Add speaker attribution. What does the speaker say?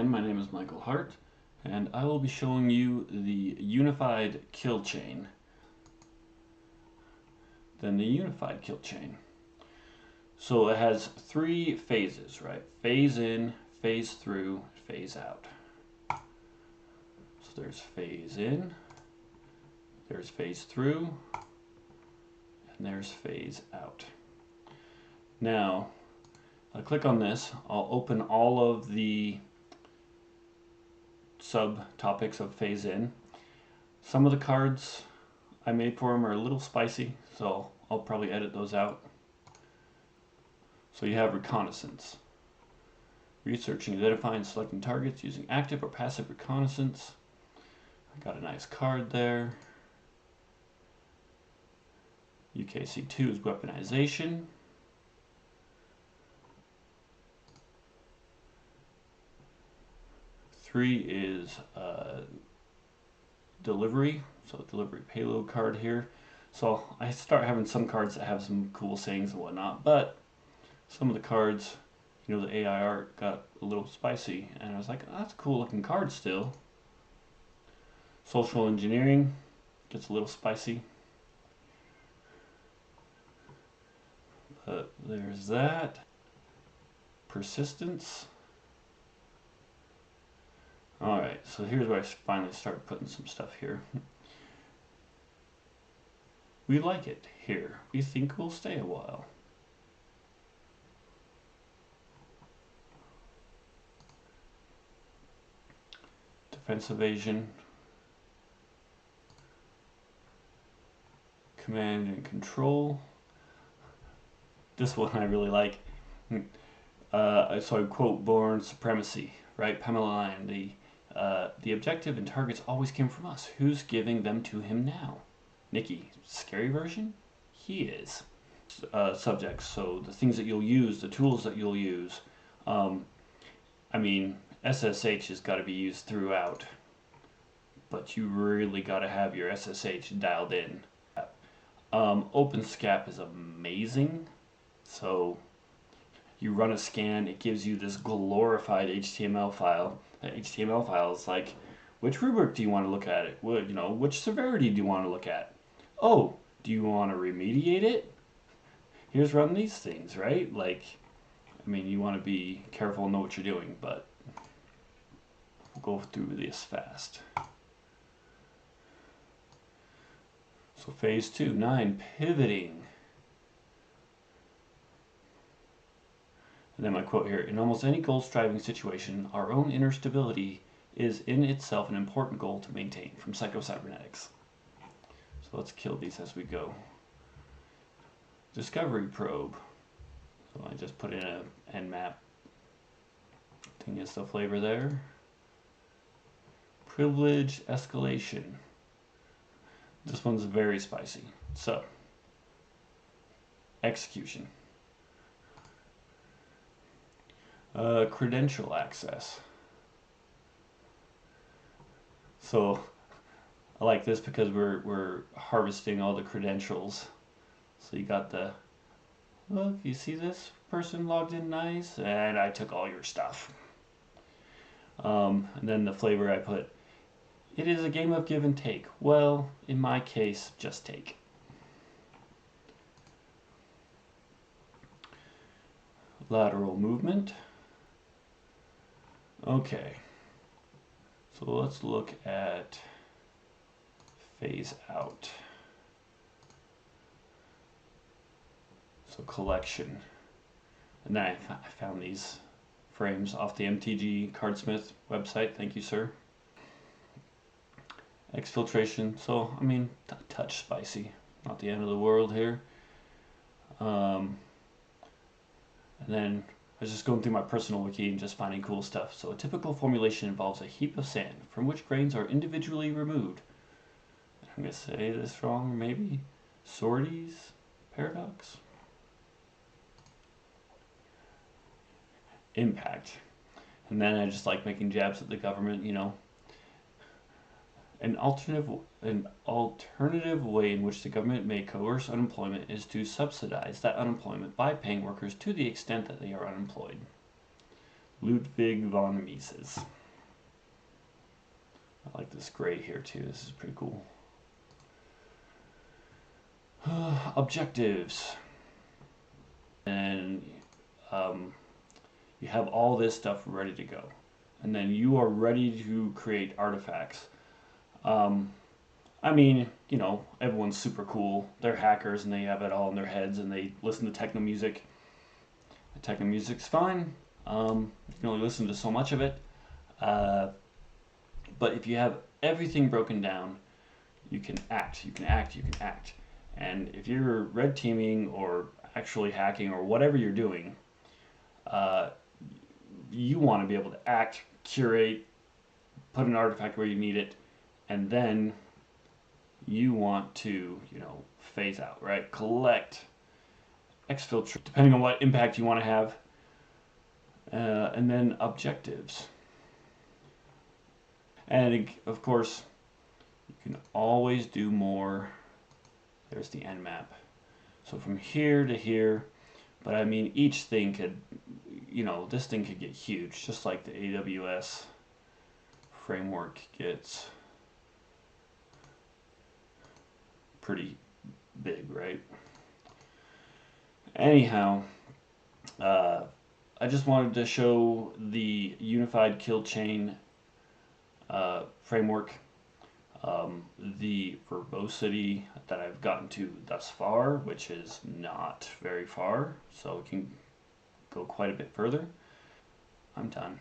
Speaker 1: again, my name is Michael Hart, and I will be showing you the unified kill chain. Then the unified kill chain. So it has three phases, right? Phase in, phase through, phase out. So there's phase in, there's phase through, and there's phase out. Now, I click on this, I'll open all of the subtopics of phase in. Some of the cards I made for them are a little spicy, so I'll probably edit those out. So you have reconnaissance. Researching, identifying, selecting targets using active or passive reconnaissance. I got a nice card there. UKC2 is weaponization. Three is delivery, so delivery payload card here. So I start having some cards that have some cool sayings and whatnot, but some of the cards, you know, the AI art got a little spicy, and I was like, oh, that's a cool looking card still. Social engineering gets a little spicy, but there's that. Persistence. Alright, so here's where I finally start putting some stuff here. We like it here. We think we'll stay a while. Defense evasion. Command and control. This one I really like. So I quote Bourne Supremacy, right? Pamela Lyon, the objective and targets always came from us. Who's giving them to him now? Nikki, scary version? He is. Subjects, so the things that you'll use, the tools that you'll use. I mean, SSH has got to be used throughout, but you really got to have your SSH dialed in. OpenSCAP is amazing. So you run a scan, it gives you this glorified HTML file. That HTML file is like, which rubric do you want to look at it? Which severity do you want to look at? Oh, do you want to remediate it? Here's run these things, right? Like, I mean, you want to be careful and know what you're doing, but we'll go through this fast. So phase 2, 9, pivoting. And then my quote here, in almost any goal-striving situation, our own inner stability is in itself an important goal to maintain, from Psycho-Cybernetics. So let's kill these as we go. Discovery probe. So I just put in a nmap. Thing is the flavor there. Privilege escalation. This one's very spicy. So, execution. Credential access. So I like this because we're harvesting all the credentials. So you got the, look, you see this person logged in nice, and I took all your stuff. And then the flavor I put, it is a game of give and take. Well, in my case, just take. Lateral movement. Okay, so let's look at phase out. So collection, and then I found these frames off the MTG Cardsmith website. Thank you, sir. Exfiltration. So I mean, touch spicy, not the end of the world here. And then I was just going through my personal wiki and just finding cool stuff. So a typical formulation involves a heap of sand from which grains are individually removed. I'm going to say this wrong, maybe. Sortes paradox? Impact. And then I just like making jabs at the government, you know. An alternative way in which the government may coerce unemployment is to subsidize that unemployment by paying workers to the extent that they are unemployed. Ludwig von Mises. I like this gray here too. This is pretty cool. Objectives. And you have all this stuff ready to go. And then you are ready to create artifacts. I mean, you know, everyone's super cool. They're hackers and they have it all in their heads and they listen to techno music. Techno music's fine. You can only listen to so much of it. But if you have everything broken down, you can act, you can act, you can act. And if you're red teaming or actually hacking or whatever you're doing, you want to be able to act, curate, put an artifact where you need it, and then you want to, you know, phase out, right? Collect, exfiltrate, depending on what impact you want to have, and then objectives. And of course, you can always do more. There's the end map. So from here to here, but I mean, each thing could, you know, this thing could get huge, just like the AWS framework gets pretty big, right? Anyhow, I just wanted to show the unified kill chain framework, the verbosity that I've gotten to thus far, which is not very far, so it can go quite a bit further. I'm done.